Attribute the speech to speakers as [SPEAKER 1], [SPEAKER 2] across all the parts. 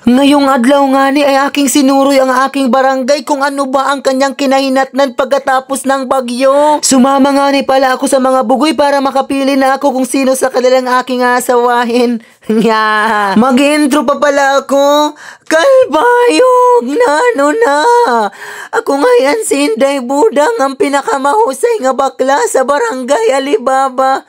[SPEAKER 1] Ngayong adlaw nga ni ay aking sinuroy ang aking barangay kung ano ba ang kanyang kinahinatnan pagkatapos ng bagyo. Sumama nga ni pala ako sa mga bugoy para makapili na ako kung sino sa kanilang aking asawahin. Mag-intro pa pala ako. Kalbayog na. Ako ngayon si Inday Budang, ang pinakamahusay nga bakla sa barangay Alibaba.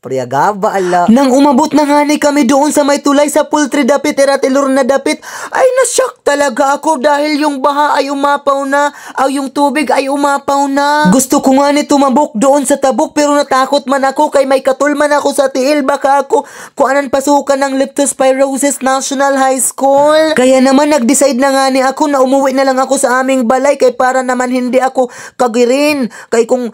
[SPEAKER 1] Priyagaba ala. Nang umabot na nga ni kami doon sa may tulay sa Pultri Dapit, Eratilor na Dapit, ay nasyak talaga ako dahil yung baha ay umapaw na, ay yung tubig ay umapaw na. Gusto ko nga ni tumabok doon sa tabok pero natakot man ako kay may katulman ako sa tiil, baka ako kuanan pasukan ng Leptospirosis National High School. Kaya naman nag-decide na nga ni ako na umuwi na lang ako sa aming balay kay para naman hindi ako kagirin. Kay kung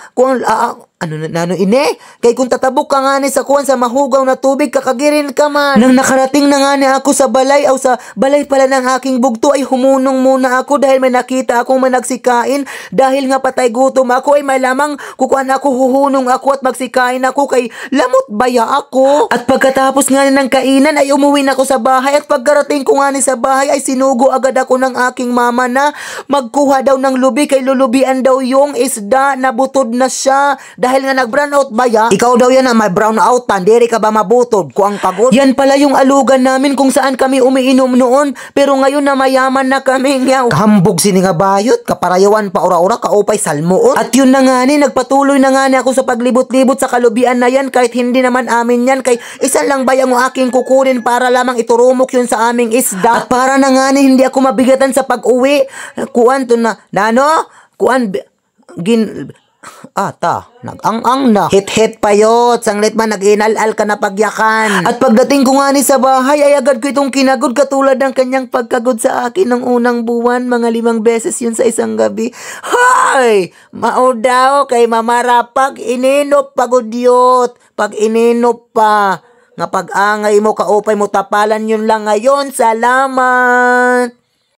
[SPEAKER 1] kay kung tatabok ka nga ni sa kuwan sa mahugaw na tubig, kakagirin ka man. Nang nakarating na nga ni ako sa balay o sa balay pala ng aking bugto ay humunong muna ako dahil may nakita akong managsikain. Dahil nga patay gutom ako ay may lamang kukuan ako, huhunong ako at magsikain ako kay lamot baya ako. At pagkatapos nga ng kainan ay umuwi na ako sa bahay at pagkarating ko nga ni sa bahay ay sinugo agad ako ng aking mama na magkuha daw ng lubi kay lulubian daw yung isda, nabutod na siya. Dahil nga nag-brown out ba ya? Ikaw daw yan na may brown out pan. Diri ka ba mabutod? Kuang pagod? Yan pala yung alugan namin kung saan kami umiinom noon. Pero ngayon na mayaman na kami ngaw. Kahambog sini nga bayot. Kaparayawan pa ora-ora kaupay salmoon. At yun na nga ni, nagpatuloy na nga ni ako sa paglibot-libot sa kalubian na yan kahit hindi naman amin yan. Kay isa lang bayang o aking kukunin para lamang iturumok yun sa aming isda. At para na nga ni hindi ako mabigatan sa pag-uwi. Kuan to na, nano? Kuan, nag-ang-ang na. Hit-hit pa yot. Sanglit man, nag-inal-al ka na pagyakan. At pagdating ko nga ni sa bahay, ay agad ko itong kinagod katulad ng kanyang pagkagod sa akin ng unang buwan. Mga 5 beses yun sa isang gabi. Hay! Maudaw kay mamarapag ininop pagudyot. Pag ininop pa, nga pag-angay mo, kaupay mo, tapalan yun lang ngayon. Salamat!